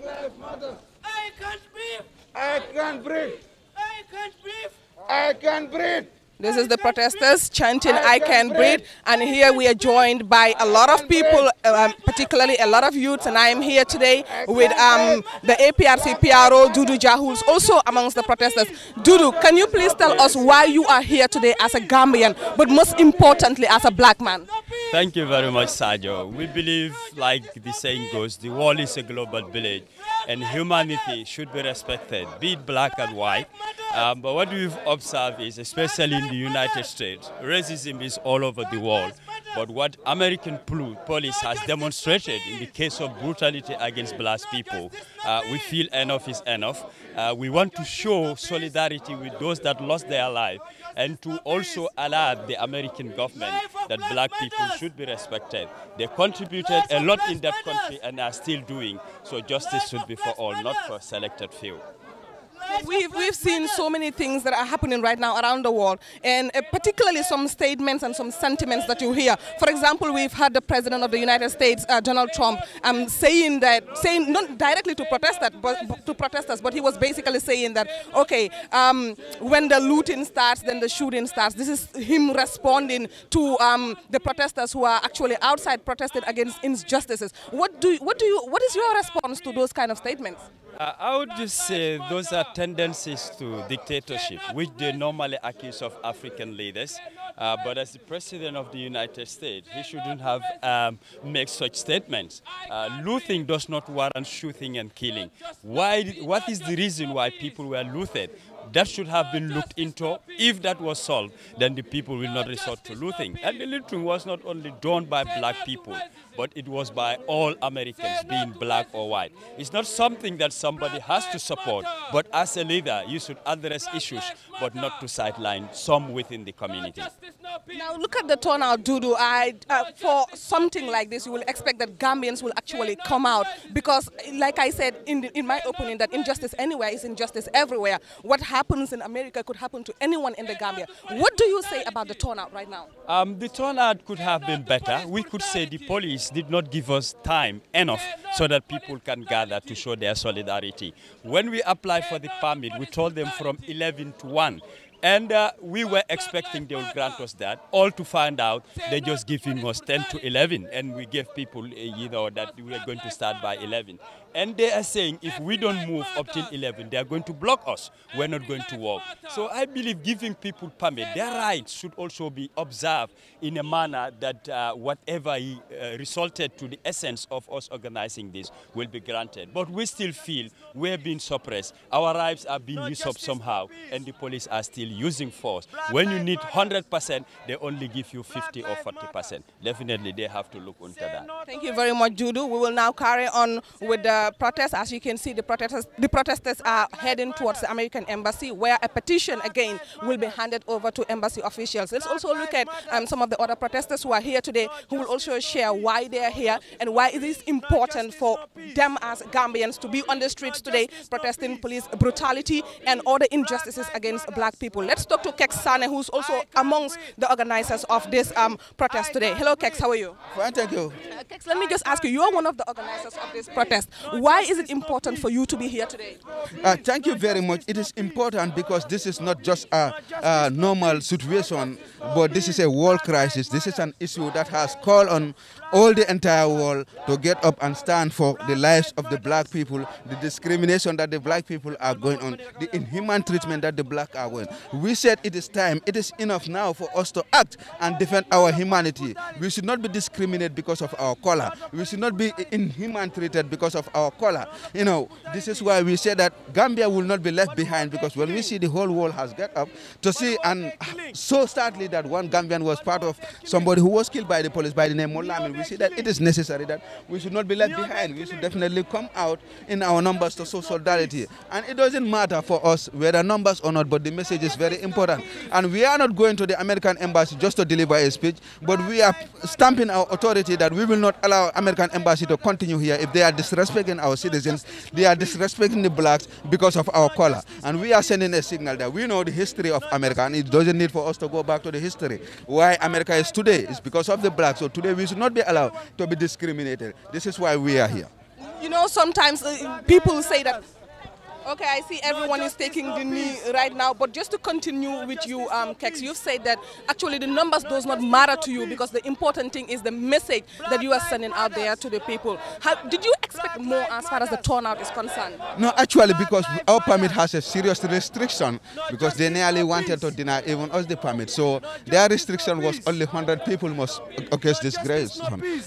Black Lives Matter. I can't breathe. I can't breathe. I can't breathe. I can't breathe. This is the protesters chanting "I can breathe," and here we are joined by a lot of people, particularly a lot of youths, and I am here today with the APRC PRO, Dudu Jah, who's also amongst the protesters. Dudu, can you please tell us why you are here today as a Gambian, but most importantly as a black man? Thank you very much, Sajo. We believe, like the saying goes, the world is a global village and humanity should be respected, be it black and white. But what we've observed is, especially in the United States, racism is all over the world. But what American police has demonstrated in the case of brutality against black people, we feel enough is enough. We want to show solidarity with those that lost their life and to also alert the American government that black people should be respected. They contributed a lot in that country and are still doing, so justice should be for all, not for a selected few. We've seen so many things that are happening right now around the world, and particularly some statements and some sentiments that you hear. For example, we've heard the President of the United States, Donald Trump, saying not directly to protesters, but he was basically saying that, okay, when the looting starts, then the shooting starts. This is him responding to the protesters who are actually outside protesting against injustices. What is your response to those kind of statements? I would just say those are tendencies to dictatorship, which they normally accuse of African leaders. But as the President of the United States, he shouldn't have made such statements. Looting does not warrant shooting and killing. What is the reason why people were looted? That should have been looked into. If that was solved, then the people will not resort to looting. And the looting was not only done by black people, but it was by all Americans, being black or white. It's not something that somebody has to support, but as a leader, you should address issues, but not to sideline some within the community. Now look at the turnout, Dudu. For something like this, you will expect that Gambians will actually come out because, like I said, in my opinion, that injustice anywhere is injustice everywhere. What happens in America could happen to anyone in the Gambia. What do you say about the turnout right now? The turnout could have been better. We could say the police did not give us time enough so that people can gather to show their solidarity. When we applied for the permit, we told them from 11 to 1. And we were expecting they would grant us that, all to find out they're just giving us 10 to 11. And we gave people, that we were going to start by 11. And they are saying if we don't move up till 11, they are going to block us. We're not going to work. So I believe giving people permit, their rights should also be observed in a manner that whatever resulted to the essence of us organizing this will be granted. But we still feel we're being suppressed. Our rights are being used up somehow, and the police are still using force. When you need 100%, they only give you 50 or 40%. Definitely, they have to look into that. Thank you very much, Dudu. We will now carry on with the protest. As you can see, the protesters are heading towards the American embassy, where a petition again will be handed over to embassy officials. Let's also look at some of the other protesters who are here today, who will also share why they are here and why it is important for them as Gambians to be on the streets today protesting police brutality and other injustices against black people. Let's talk to Kex Sane, who's also amongst the organizers of this protest today. Hello, Kex, how are you? Fine, thank you. Kex, let me just ask you, you are one of the organizers of this protest. Why is it important for you to be here today? Thank you very much. It is important because this is not just a normal situation, but this is a world crisis. This is an issue that has called on all the entire world to get up and stand for the lives of the black people, the discrimination that the black people are going on, the inhuman treatment that the black are going. We said it is time, it is enough now for us to act and defend our humanity. We should not be discriminated because of our color. We should not be inhuman treated because of our color. You know, this is why we say that Gambia will not be left behind, because when we see the whole world has got up to see, and so sadly that one Gambian was part of somebody who was killed by the police by the name Momodou Lamin, we see that it is necessary that we should not be left behind. We should definitely come out in our numbers to show solidarity. And it doesn't matter for us whether numbers or not, but the message is very important. And we are not going to the American embassy just to deliver a speech, but we are stamping our authority that we will not allow American embassy to continue here if they are disrespecting our citizens, they are disrespecting the blacks because of our color. And we are sending a signal that we know the history of America, and it doesn't need for us to go back to the history. Why America is today is because of the blacks. So today we should not be allowed to be discriminated. This is why we are here. You know, sometimes people say that, okay, I see everyone is taking the knee right now, but just to continue with you, Kex, you've said that actually the numbers does not matter to you because the important thing is the message that you are sending out there to the people. Did you expect more as far as the turnout is concerned? No, actually, because our permit has a serious restriction because they nearly wanted to deny even us the permit. So their restriction was only 100 people must occur this grace.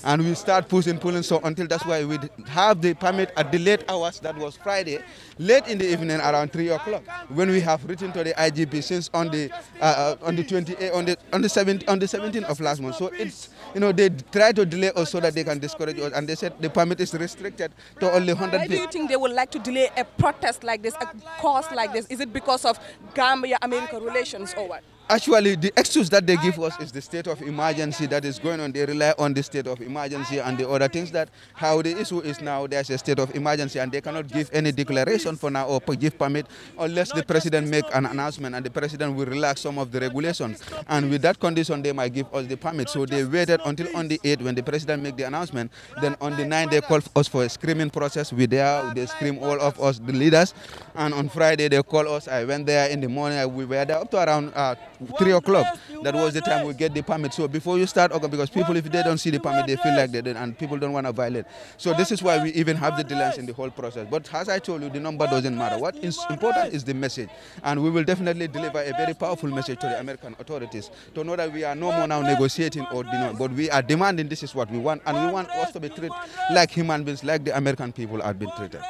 And we start pulling, so until that's why we have the permit at the late hours, that was Friday, late in the evening around 3 o'clock, when we have written to the IGP since on the 17th of last month. So it's, you know, they try to delay us so that they can discourage us, and they said the permit is restricted to only 100 people. Why do you think they would like to delay a protest like this, a cause like this? Is it because of Gambia-America relations or what? Actually, the excuse that they give us is the state of emergency that is going on. They rely on the state of emergency and the other things that how the issue is now, there's a state of emergency and they cannot give any declaration for now or give permit unless the president make an announcement, and the president will relax some of the regulations. And with that condition, they might give us the permit. So they waited until on the 8th when the president make the announcement. Then on the 9th, they called us for a screaming process. We there, they scream all of us, the leaders. And on Friday, they call us. I went there in the morning. We were there up to around 3 o'clock. That was the time we get the permit. So before you start, okay, because people, if they don't see the permit, they feel like they did, and people don't want to violate. So this is why we even have the delays in the whole process. But as I told you, the number doesn't matter. What is important is the message. And we will definitely deliver a very powerful message to the American authorities to know that we are no more now negotiating or but we are demanding this is what we want. And we want us to be treated like human beings, like the American people have been treated.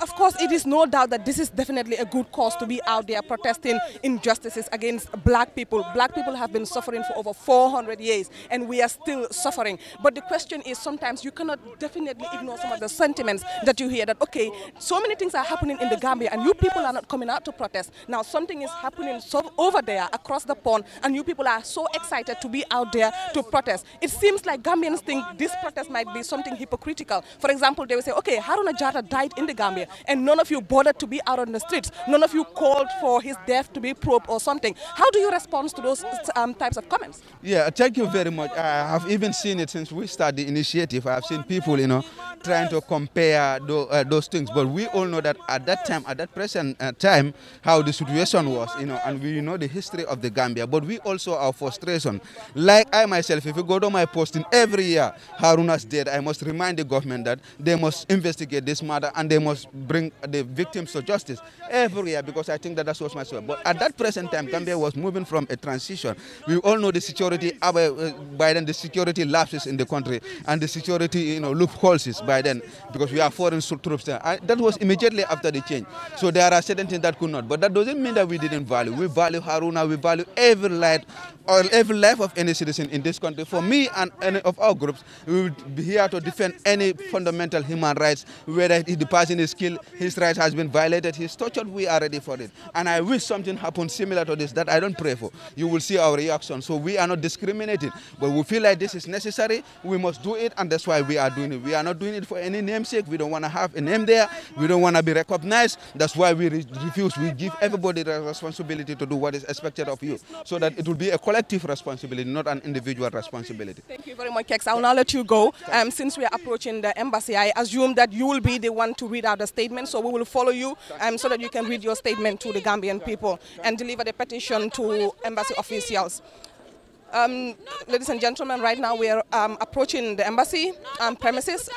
Of course, it is no doubt that this is definitely a good cause to be out there protesting injustices against black people. Black people have been suffering for over 400 years, and we are still suffering. But the question is, sometimes you cannot definitely ignore some of the sentiments that you hear that, okay, so many things are happening in the Gambia, and you people are not coming out to protest. Now, something is happening over there across the pond, and you people are so excited to be out there to protest. It seems like Gambians think this protest might be something hypocritical. For example, they will say, okay, Haruna Jatta died in the Gambia, and none of you bothered to be out on the streets. None of you called for his death to be probed or something. How do you respond to those types of comments? Yeah, thank you very much. I have even seen it since we started the initiative. I have seen people, you know, trying to compare those things. But we all know that at that time, at that present time, how the situation was, you know, and we know the history of the Gambia. But we also our frustration. Like I myself, if you go to my posting every year, Haruna's dead, I must remind the government that they must investigate this matter and they must bring the victims to justice every year, because I think that that's what's my story. But at that present time, Gambia was moving from a transition. We all know the security, by then the security lapses in the country and the security, you know, loopholes is by then, because we have foreign troops there. That was immediately after the change. So there are certain things that could not. But that doesn't mean that we didn't value. We value Haruna, we value every life of any citizen in this country. For me and any of our groups, we will be here to defend any fundamental human rights, whether the person is killed, his rights has been violated, he's tortured, we are ready for it. And I wish something happened similar to this that I don't pray for. You will see our reaction. So we are not discriminating, but we feel like this is necessary, we must do it, and that's why we are doing it. We are not doing it for any namesake. We don't want to have a name there. We don't want to be recognized. That's why we refuse. We give everybody the responsibility to do what is expected of you, so that it will be a collective responsibility, not an individual responsibility. Thank you very much, Kex. I will now let you go. Since we are approaching the embassy, I assume that you will be the one to read out the statement, so we will follow you so that you can read your statement to the Gambian people and deliver the petition to embassy officials. Ladies and gentlemen, right now we are approaching the embassy premises.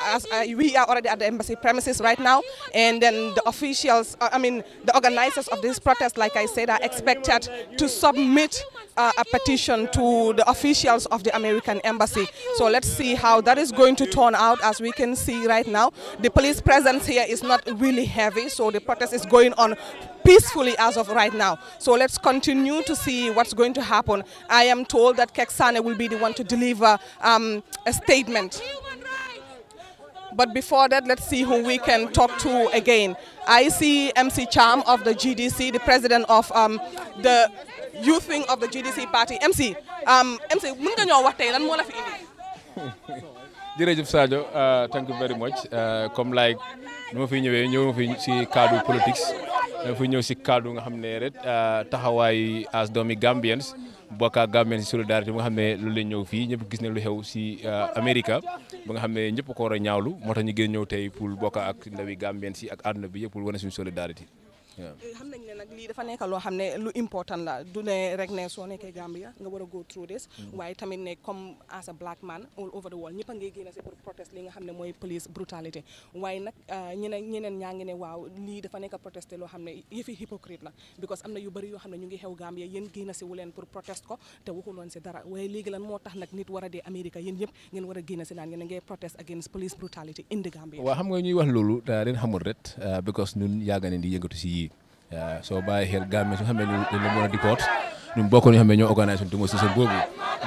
We are already at the embassy premises right now, and then the officials, the organizers of this protest, like I said, are expected to submit a petition to the officials of the American embassy. So let's see how that is going to turn out. As we can see right now, the police presence here is not really heavy, so the protest is going on peacefully as of right now. So let's continue to see what's going to happen. I am told that Keksane will be the one to deliver a statement. But before that, let's see who we can talk to again. I see MC Cham of the GDC, the president of the youth wing of the GDC party. MC, mën nga ñoo wax tey lan moo la fi indi? Jërëjëf Sadio, thank you very much. Comme like nu ma fi ñëwee ñëw ma fi ci cadre politique fu ñëw si kaddu nga xam ne rek taxawaay as doomi Gambians bokk ak Gambians si solidarité bu nga xam ne loolu lañ ñëw fii ñëpp gis ne lu xew si Amérique ba nga xam ne ñëpp ko war a ñaawlu moo tax ñu gën ñëw tey pour bokk ak ndawi Gambians yi ak àdduna bi yëpp pour wane suñu solidarité. xam nañ ne nag lii dafa nekk loo xam ne lu important la du ne rek ne soo nekkee Gambia nga war a go through this waaye tamit ne comme as a black man all over the world ñëpp a ngi génn si pour protest li nga xam ne mooy police brutality waaye nag ñeneen ñaa ngi ne waaw lii dafa nekk protesté loo xam ne yëfi hypocrite la because am na yu bëri yoo xam ne ñu ngi xew Gambia yéen génn si wu leen pour protest ko te waxuloon si dara waaye léegi lan moo tax nag nit war a dee Amérique yéen ñëpp ngeen war a génn si naan ngeen ngay protest against police brutality in the Gambia. waaw xam nga ñuy wax loolu leen xamul ret because ñun yàgg nañ di yëngatu si yii soo bàyyi xel Gambie su xam ne ñu dañ la mën a deport ñun bokk ñu xam ne ñoo organisé suñu démonstration boobu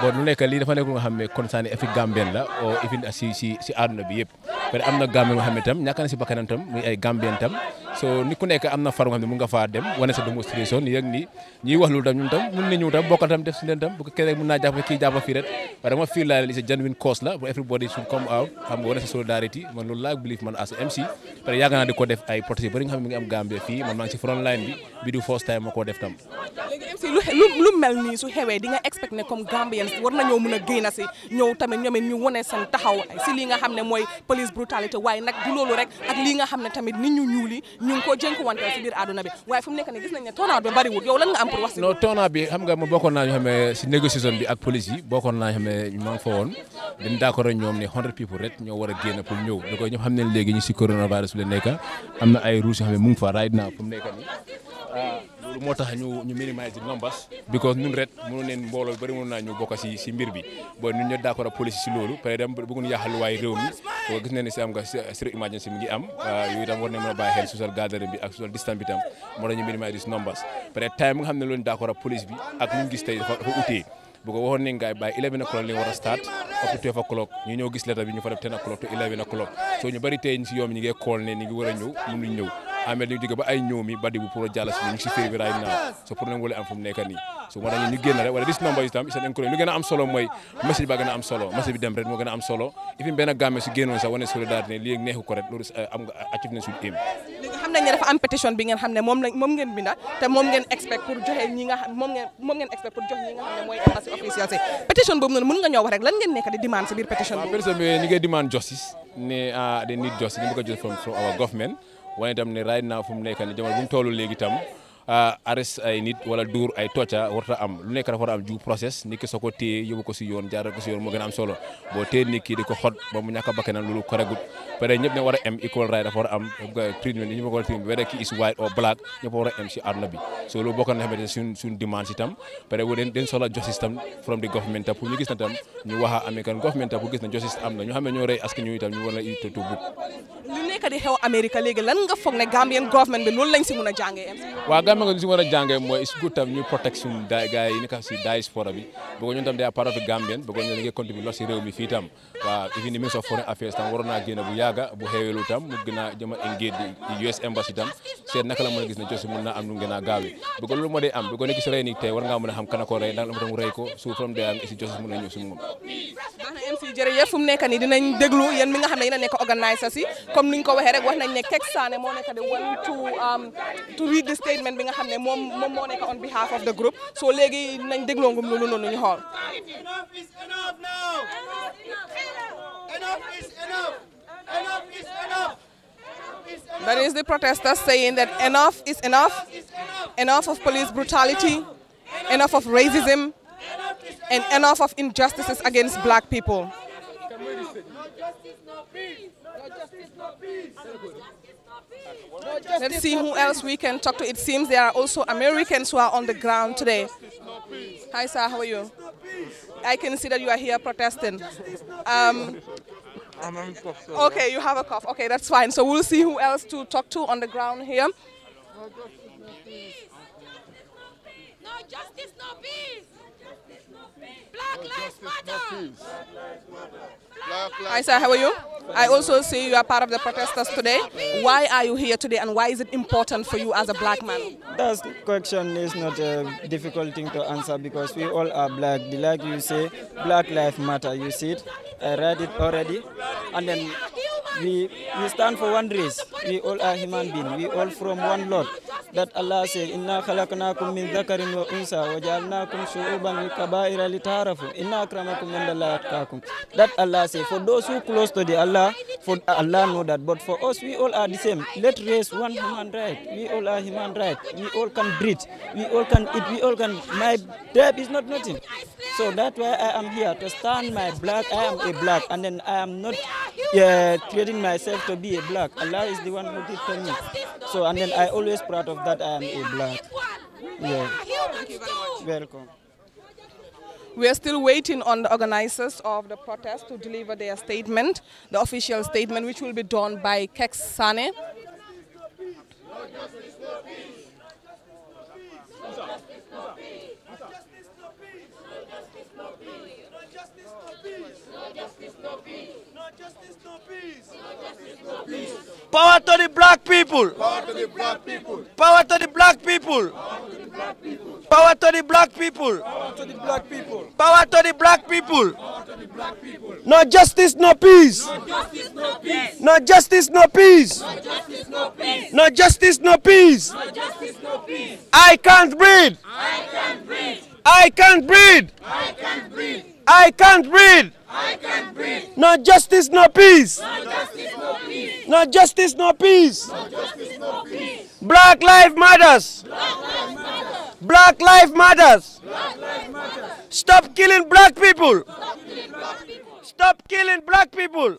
bon lu nekk lii dafa nekk lu nga xam ne concerne effi Gambien la o ifin si àdduna bi yëpp parce que am na Gambien nga xam ne tam ñàkk na si bakkanam tam muy ay Gambien tam so ni ku nekk am na faru nga xam ne mu nga faa dem wane sa démonstration yëg ni ñuy wax loolu tam ñun tam mun nañu tam bokkal tam def si leen tam bu ko keneen mun naa jàpp kii jàpp fii rek waaye dama feel like it's a genuine cause la for everybody should come out xam nga wane sa solidarity man loolu laa believe man as MC parce que yàgg naa di ko def ay protest bari nga xam ne mu ngi am Gambie fii man maa ngi si front line bi du first time ma koo def tam. léegi MC lu mel nii su xewee di nga expect ne comme Gambians war nañoo mën a génn si ñëw tamit ñoom it ñu wane seen taxaw si lii nga xam ne mooy police brutality waaye nag du loolu rek ak lii nga xam ne tamit nit ñu ñuuli ñu ngi ko jënkuwanteel si biir àdduna bi waaye fu mu nekk nii gis nañ ne turnout bi bariwul yow lan nga am pour wax si. non turnout bi xam nga ma bokkoon naa ñu xam ne si négociation bi ak police yi bokkoon naa ñu xam ne maa ngi fa woon dañ d'accord ak ñoom ne 100 people rek ñoo war a génn pour ñëw da koy ñëpp xam ne léegi ñu si coronavirus bi la nekk am na ay rules yoo xam ne mu ngi fa right now fu mu nekk nii loolu moo tax ñu minimiser the numbers because ñun ret mënu neen mbooloo bari mënu naa ñu bokk si mbir bi bon ñun ñoo d'accord ak police si loolu peut être bëgguñu yaaxal waay réew mi ko gis nañ ne si am nga state emergency mi ngi am yooyu itam war nañ mën a bàyyi xel social gathering bi ak social distance bi tam moo tax ñu minimiser the numbers peut être time bi nga xam ne loolu d'accord ak police bi ak ñu gis tey dafa utee bu ko waxoon ne ngaay bàyyi 11 o'clock li war a start up to 12 o'clock ñu ñëw gis lettre bi ñu fa def 10 o'clock to 11 o'clock so ñu bari tey si yoom ñi ngi call ne ñi ngi war a ñëw mënuñ ñëw amee ñu jóge ba ay ñëw mi badi bu pour a jàll si ñu ngi si féri bi right now so pour nañ wala am fu mu nekk nii so moo tax ñu génn rek wala dis number itam seen encourage lu gën a am solo mooy message ba gën a am solo message bi dem rek moo gën a am solo ifim benn Gambie su génnoon sax wane solidarité ne lii neexu ko rek loolu am nga achieve nañ suñu aim léegi xam nañ ne dafa am pétition bi ngeen xam ne moom ngeen binda te moom ngeen expect pour joxe ñi nga xam moom ngeen expect pour jox ñi nga xam ne mooy embassy officiel si pétition boobu noonu mën nga ñoo wax rek lan ngeen nekk di demande si biir pétition boobu pétition bi ni ngay demande justice ne they need justice ñu bëgg a jël from our government waaye itam ne right now fu mu nekk nii jamono bu mu toll léegi itam arrest ay nit wala duur ay tocca warta am lu nekk dafa war a am due process nit ki soo ko téye yóbbu ko si yoon jaaral ko si yoon moo gën a am solo boo téye nit ki di ko xot ba mu ñàkk a bakkanam loolu koregut pare ñëpp ne war a am equal right dafa war a am treatment ñu ma ko treatment whether ki is white or black ñëpp war a am si àdduna bi so loolu bokk na xamante ne suñ demande si tam pare wu den soxla justice tam from the government tam pour ñu gis na tam ñu wax American government tam pour gis na justice am na ñu xam ne ñoo rey askan ñu itam ñu war a to book lu nekk di xew Amérique léegi lan nga foog ne Gambian government bi loolu lañ si mun a jàngee waaw Gambia nga si war a jàngee mooy it's good tam ñu protection gars yi nekk si diaspora bi bëggoon ñun tam they are part of the Gambian bëggoon ñu ngi contribuer lool si réew mi fii tam waaw even the Minister of Foreign Affairs tam waroon naa génn bu yàgga bu xeweelu tam mu gën a jëm a engage di US Embassy tam seet naka la mën a gis ne josi mun naa am nu gën a gaawee bëggoon loolu moo dee am bëggoon nekk si rey ni tey war ngaa mën a xam kana ko rey ndax la mu rey ko su from there si josi mun na ñëw si moom baax na MC jërëjëf fu mu nekk nii dinañ déglu yéen mi nga xam ne yéen a nekk organiser si comme niñ ko waxee rek wax nañ ne Kek Sané moo nekk di want to read the statement bi nga xam ne moom moo nekk on behalf of the group so léegi nañ dégloo ngum loolu noonu ñu xool. Enough is enough now. Enough is enough. Enough is enough. That is the protesters saying that enough is enough. Enough of police brutality. Enough of racism. And enough of injustices against black people. No justice, no peace. No justice, no peace. Let's see who else we can talk to. It seems there are also Americans who are on the ground today. Hi, sir. How are you? I can see that you are here protesting. Okay, you have a cough. Okay, that's fine. So we'll see who else to talk to on the ground here. No justice, no peace. Black lives matter. Hi, sir. How are you? I also see you are part of the protesters today. Why are you here today, and why is it important for you as a black man? That question is not a difficult thing to answer because we all are black. Like you say, Black Lives Matter. You see it. I read it already, and then We stand for one race. We all are human beings. We all from one Lord. That Allah says, Inna khalaqnakum min dhakarin wa unsa wa ja'alnakum shu'uban wa qabaila lita'arafu. Inna akramakum indallahi atqakum. That Allah says, for those who close to the Allah, for Allah know that. But for us, we all are the same. Let's raise one human right. We all are human right. We all can breathe. We all can eat. We all can. My death is not nothing. So that's why I am here to stand my black. I am a black, and then I am not creating myself to be a black. Allah is the one who did for me. So and then I always proud of that I am a black. Yeah. Welcome. We are still waiting on the organizers of the protest to deliver their statement, the official statement, which will be done by Keks Sane. Power to the black people. Power to the black people. Power to the black people. Power to the black people. Power to the black people. Power to the black people. No justice, no peace. No justice, no peace. No justice, no peace. I can't breathe. I can't breathe. I can't breathe. I can't breathe. I can't breathe. I can't breathe. No justice, no peace. No justice, no peace. No justice, no peace. No justice, no peace. Black life matters. Black life matters. Black life matters. Stop killing black people. Stop killing black people.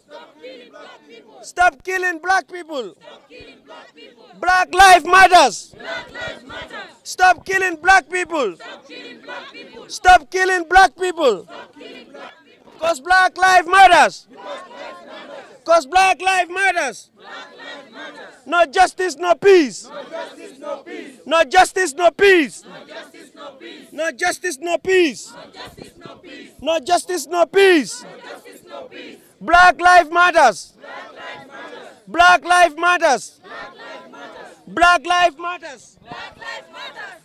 Stop killing black people. Black life matters. Stop killing black people. Stop killing black people. Because black life matters. Because black life matters. No justice, no peace. No justice, no peace. No justice, no peace. No justice, no peace. Black life matters. Black life matters. Black life matters.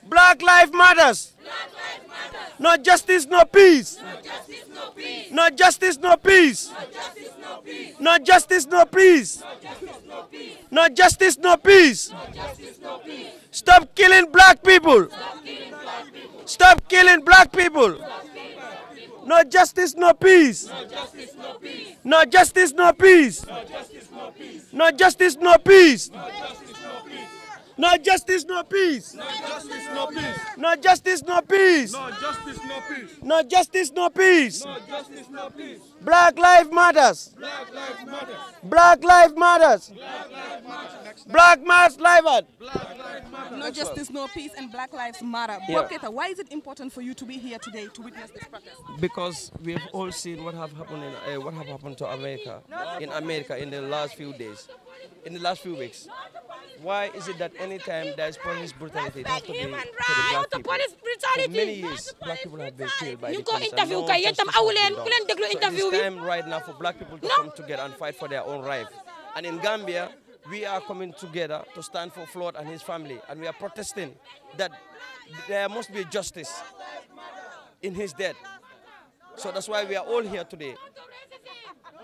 Black life matters. No justice, no peace. No justice, no peace. No justice, no peace. No justice, no peace. Stop killing black people. Stop killing black people. No justice, no peace. No justice, no peace. No justice, no peace. No justice, no peace. No justice, no peace. No justice, no peace. Black life matters. Black life matters. Black lives matter. No justice, no peace, and Black Lives Matter. Yeah. Boketa, why is it important for you to be here today to witness this protest? Because we've all seen what have happened to America in the last few days, in the last few weeks. Why is it that anytime there is police brutality, it has to be to the black people? For many years, black people have been killed by the police. And no justice has been done. So it is time right now for black people to come together and fight for their own right. And in Gambia, we are coming together to stand for Floyd and his family, and we are protesting that there must be justice in his death. So that's why we are all here today.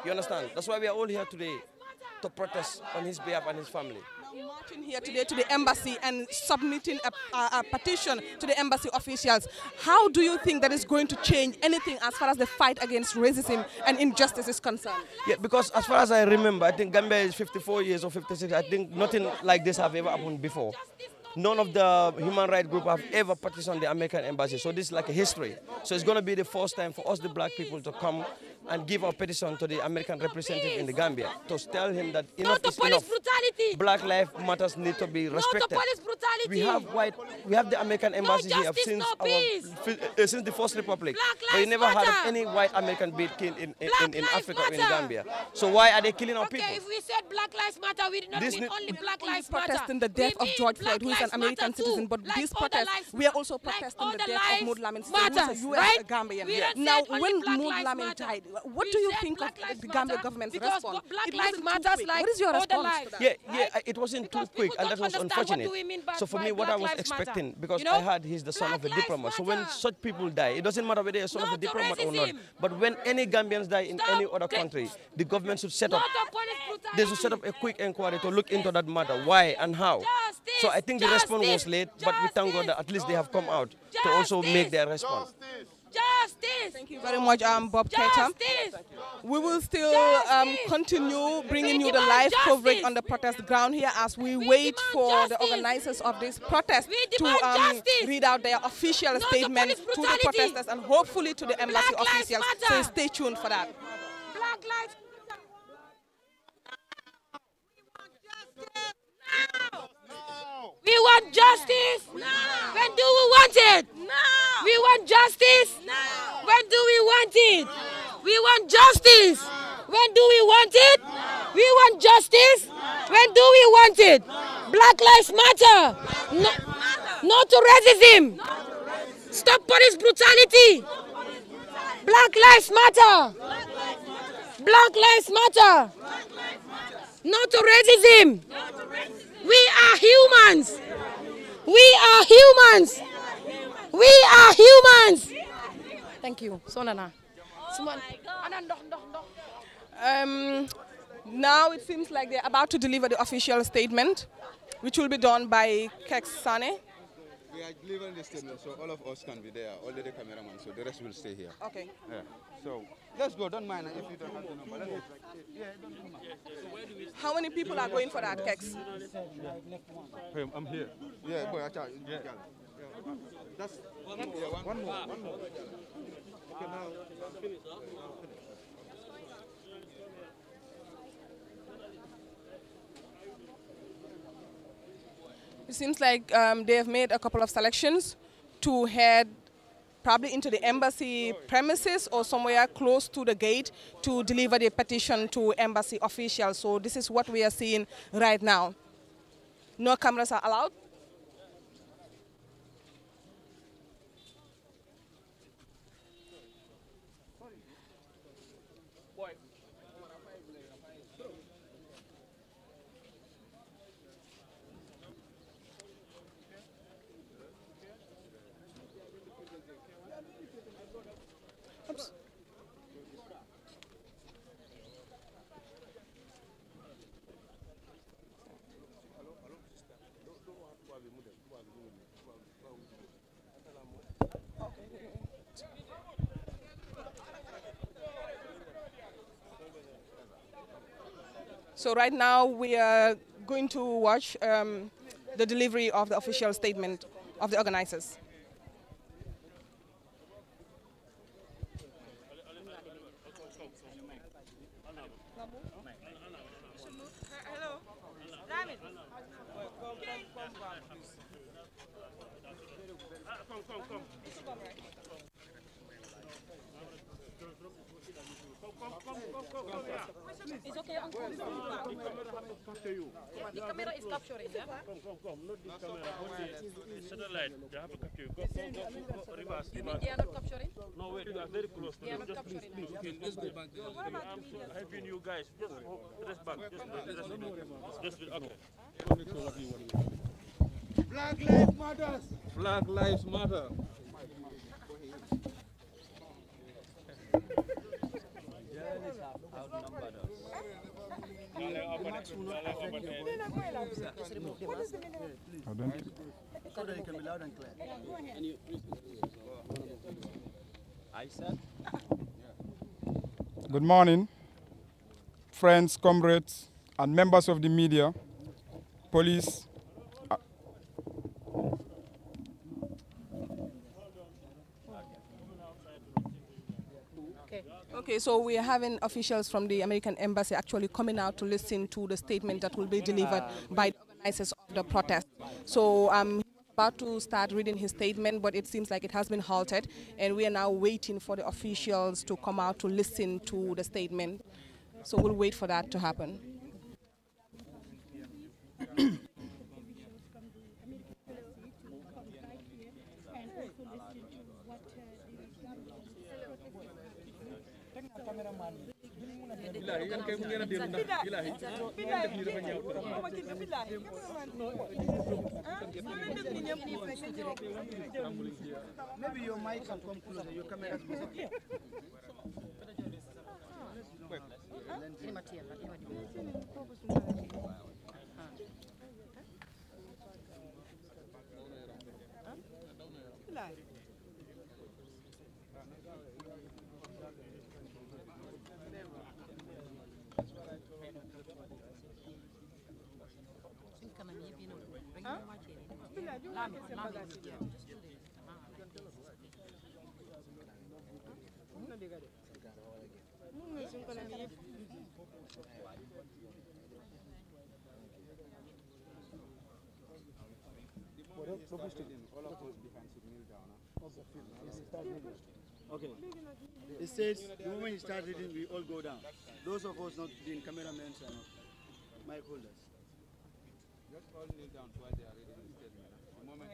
You understand? That's why we are all here today to protest on his behalf and his family. Marching here today to the embassy and submitting a petition to the embassy officials. How do you think that is going to change anything as far as the fight against racism and injustice is concerned? Yeah, because as far as I remember, I think Gambia is 54 years or 56. I think nothing like this have ever happened before. None of the human rights group have ever petitioned the American embassy. So this is like a history. So it's going to be the first time for us, the black people, to come and give our petition to the American representative in the Gambia to tell him that enough is enough. Brutality. Black life matters need to be respected. No to police brutality. We have the American embassy here since the First Republic. But we never had any white American being killed in Africa or in Gambia. So why are they killing our people? If we said Black Lives Matter, we did not mean only Black Lives Matter. Protesting the death of George Floyd, who is an American citizen, but like this protest, we are also protesting the death of Momodou Lamin Sisay, who is a U.S. Gambian. Now, when Momodou Lamin died, what do you think of the Gambia government's response? Black Lives Matter. What is your response to that? Yeah, it wasn't too quick, and that was unfortunate. So for me, what I was expecting, because I heard he's the son of a diplomat. So when such people die, it doesn't matter whether they're son of a diplomat or not. But when any Gambians die in any other country, the government should set up. They should set up a quick inquiry to look into that matter, why and how. So I think the response was late, but we thank God that at least they have come out to also make their response. Justice! Thank you very much, Bob Keita. We will still continue bringing you the live coverage on the protest ground here as we wait for the organizers of this protest to read out their official statement to the protesters and hopefully to the embassy officials. So stay tuned for that. Black lives. We want justice. No. When do we want it? No. We want justice. No. When do we want it? No. We want justice. No. When do we want it? No. We want justice. No. When do we want it? No. Black lives matter. No. No to racism. No. Stop police brutality. Black lives matter. Black lives matter. No to racism. We are humans. We are humans. We are humans. Thank you. Sonana. Now it seems like they're about to deliver the official statement, which will be done by Kek Sane. We are delivering the statement, so all of us can be there, all the cameramen, so the rest will stay here. Okay. Yeah. So let's go. Don't mind if you don't have the number. How many people are going for that, Keks? I'm here. Yeah, boy, yeah. That's one more. Okay, now. It seems like they have made a couple of selections to head probably into the embassy premises or somewhere close to the gate to deliver the petition to embassy officials. So this is what we are seeing right now. No cameras are allowed. So right now we are going to watch the delivery of the official statement of the organizers. Hello. Lamin. Come. It's okay, Uncle. The camera is capturing, yeah? Come. Not this camera. Only satellite. They have to capture you. Go. Reverse. You mean they are not capturing? No, wait. You are very close. They are not capturing. Okay, let's go back. I'm helping you guys. Just back. Just okay. Black Lives Matter. Black Lives Matter. Good morning, friends, comrades, and members of the media, police. Okay, so we are having officials from the American Embassy actually coming out to listen to the statement that will be delivered by the organizers of the protest. So he was about to start reading his statement, but it seems like it has been halted, and we are now waiting for the officials to come out to listen to the statement. So we'll wait for that to happen. Maybe your mic can come closer, your camera. Okay. It says the moment you start reading, we all go down. Those of us not being cameramen and mic holders. Just all kneel down while they are reading the statement. The moment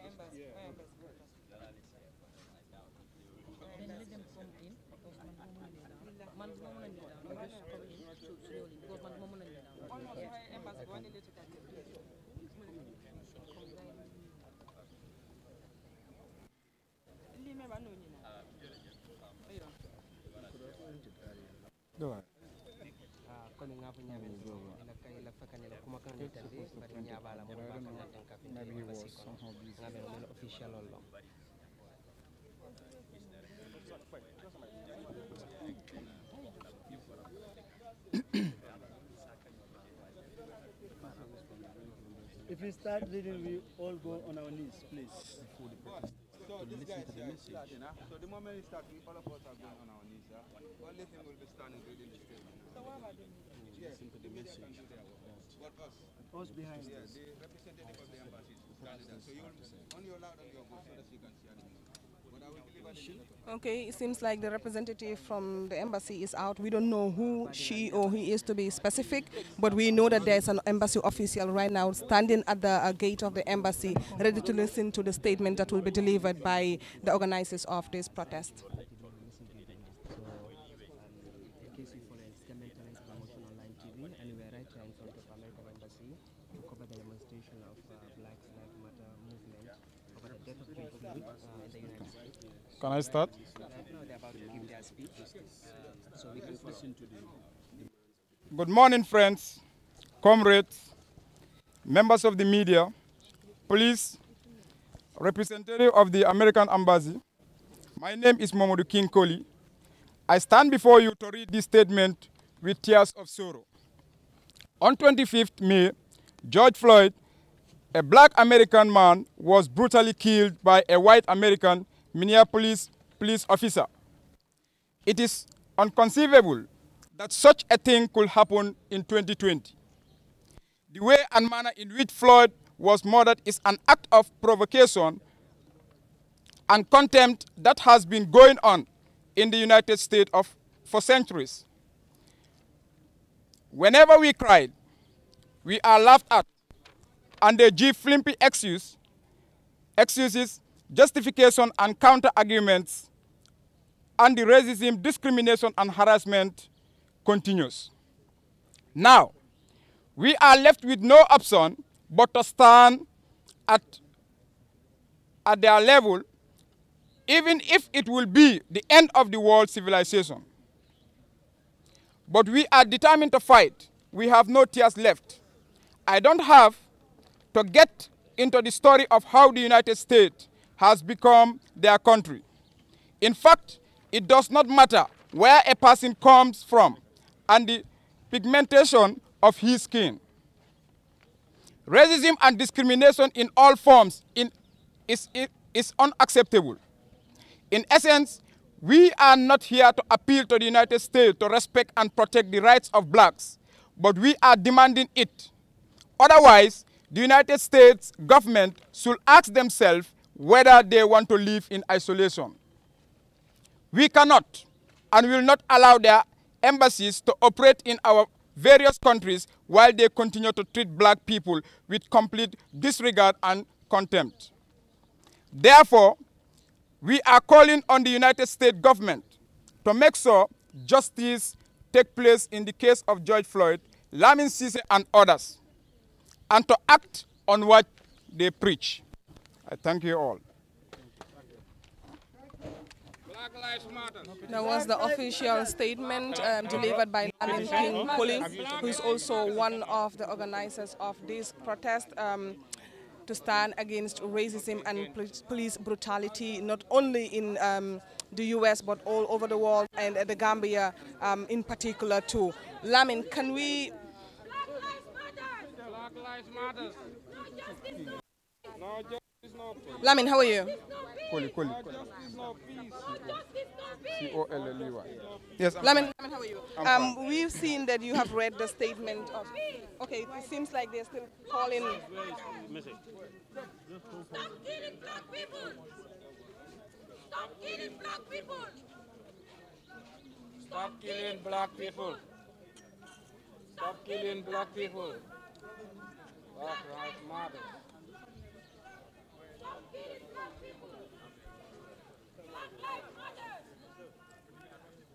if we start reading, we all go on our knees, please. So listen to the message. So the moment you start, all of us are going on our knees. Only him will be standing reading the statement. So what about them? Listen to the message. What us? Us behind us. The representative of the embassy is standing there. So you're on your loud and your voice so that you can see anything. But I will deliver the Okay, it seems like the representative from the embassy is out. We don't know who she or he is to be specific, but we know that there's an embassy official right now standing at the gate of the embassy, ready to listen to the statement that will be delivered by the organizers of this protest. Can I start? Good morning, friends, comrades, members of the media, police, representative of the American Embassy. My name is Momodou King Koli. I stand before you to read this statement with tears of sorrow. On 25th May, George Floyd, a black American man, was brutally killed by a white American Minneapolis police officer. It is inconceivable that such a thing could happen in 2020. The way and manner in which Floyd was murdered is an act of provocation and contempt that has been going on in the United States for centuries. Whenever we cried, we are laughed at, and they give flimsy excuses, justification and counter-arguments, and the racism, discrimination, and harassment continues. Now, we are left with no option but to stand at their level, even if it will be the end of the world civilization. But we are determined to fight. We have no tears left. I don't have to get into the story of how the United States has become their country. In fact, it does not matter where a person comes from and the pigmentation of his skin. Racism and discrimination in all forms is unacceptable. In essence, we are not here to appeal to the United States to respect and protect the rights of blacks, but we are demanding it. Otherwise, the United States government should ask themselves whether they want to live in isolation. We cannot and will not allow their embassies to operate in our various countries while they continue to treat black people with complete disregard and contempt. Therefore, we are calling on the United States government to make sure justice take place in the case of George Floyd, Lamin Sisay and others, and to act on what they preach. I thank you all. That was the official statement delivered by Lamin King Koli, who is also one of the organizers of this protest to stand against racism and police brutality, not only in the US but all over the world, and the Gambia in particular too. Lamin, can we... Lamin, how are you? Koli. C-O-L-L-E-Y. Yes. Lamin, how are you? We've seen that you have read the statement of... Okay, it seems like they're still calling... Stop killing black people! Stop killing black people! Stop killing black people! Stop killing black people! Black lives matter. Stop killing black people! Black lives matter!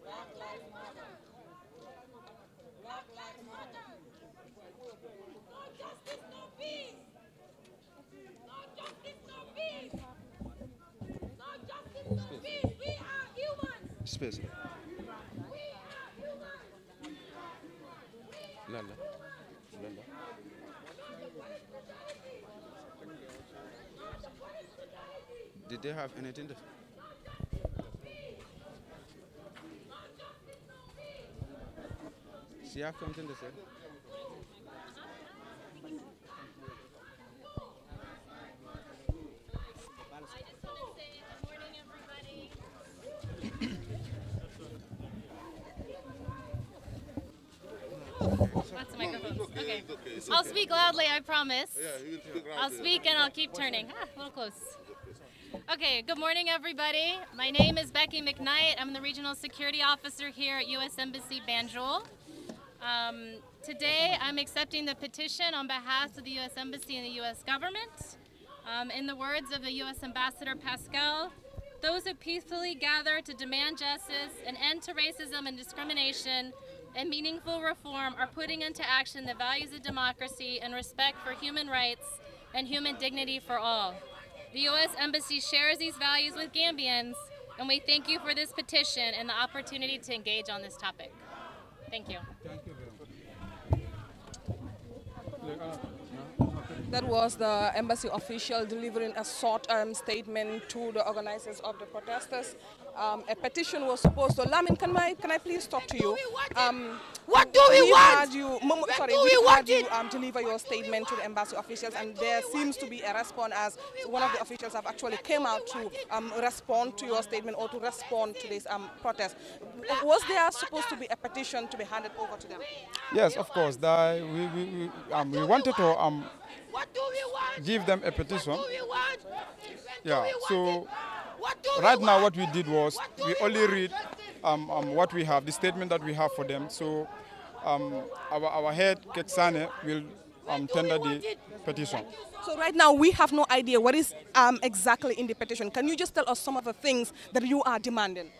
Black lives matter! Black lives matter! No justice, no peace! No justice, no peace! No justice, no peace! We are humans! Space. We are humans! Lala. Did they have anything to... She have something to say? That's the microphone. Okay. I'll speak loudly, I promise. I'll speak and I'll keep turning. A little close. Okay, good morning, everybody. My name is Becky McKnight. I'm the Regional Security Officer here at U.S. Embassy Banjul. Today, I'm accepting the petition on behalf of the U.S. Embassy and the U.S. government. In the words of the U.S. Ambassador Pascal, those who peacefully gather to demand justice, an end to racism and discrimination, and meaningful reform are putting into action the values of democracy and respect for human rights and human dignity for all. The U.S. Embassy shares these values with Gambians, and we thank you for this petition and the opportunity to engage on this topic. Thank you. That was the embassy official delivering a short statement to the organizers of the protesters. A petition was supposed to... Lamin, can I please talk to you? What do we want? We had you deliver your statement to the embassy officials, and there seems to be a response as one of the officials have actually came out to respond to your statement or to respond to this protest. Was there supposed to be a petition to be handed over to them? Yes, of course. We wanted to give them a petition. Yeah, so right now what we did was we only read what we have, the statement that we have for them. So our head, Ketsane, will tender the petition. So right now we have no idea what is exactly in the petition. Can you just tell us some of the things that you are demanding?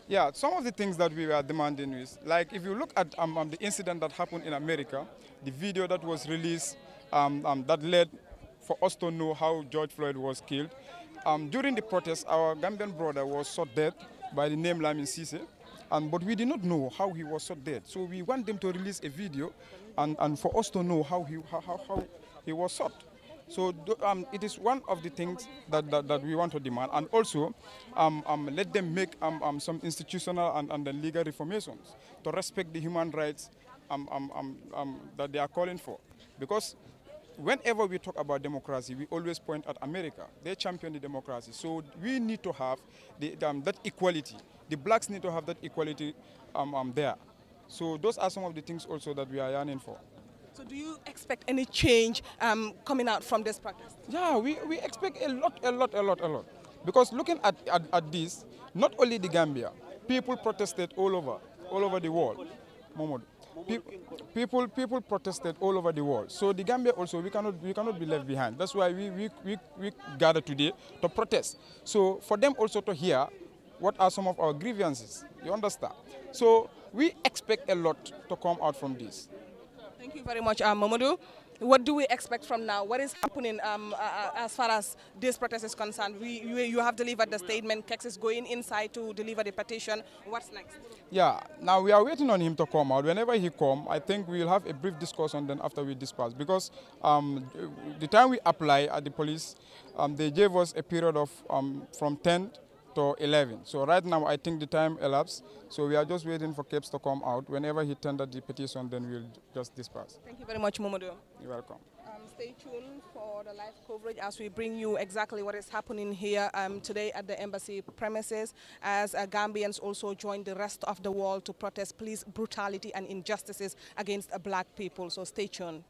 Yeah, some of the things that we are demanding is, like if you look at the incident that happened in America, the video that was released that led for us to know how George Floyd was killed. During the protest, our Gambian brother was shot dead by the name Lamin Sisay, but we did not know how he was shot dead. So we want them to release a video and for us to know how he was shot. So it is one of the things that we want to demand, and also let them make some institutional and legal reformations to respect the human rights that they are calling for. Because whenever we talk about democracy, we always point at America. They champion the democracy. So we need to have that equality. The blacks need to have that equality there. So those are some of the things also that we are yearning for. So do you expect any change coming out from this protest? Yeah, we expect a lot. Because looking at this, not only the Gambia, people protested all over the world. Momodou. People protested all over the world. So the Gambia also, we cannot be left behind. That's why we gather today to protest. So for them also to hear what are some of our grievances. You understand? So we expect a lot to come out from this. Thank you very much, Momodou. What do we expect from now? What is happening as far as this protest is concerned? You have delivered the statement. Kex is going inside to deliver the petition. What's next? Yeah, now we are waiting on him to come out. Whenever he comes, I think we'll have a brief discussion then after we disperse. Because the time we apply at the police, they gave us a period of from 10 to 11. So right now, I think the time elapsed. So we are just waiting for Kex to come out. Whenever he tendered the petition, then we'll just disperse. Thank you very much, Momodou. You're welcome. Stay tuned for the live coverage as we bring you exactly what is happening here today at the embassy premises, as Gambians also join the rest of the world to protest police brutality and injustices against black people. So stay tuned.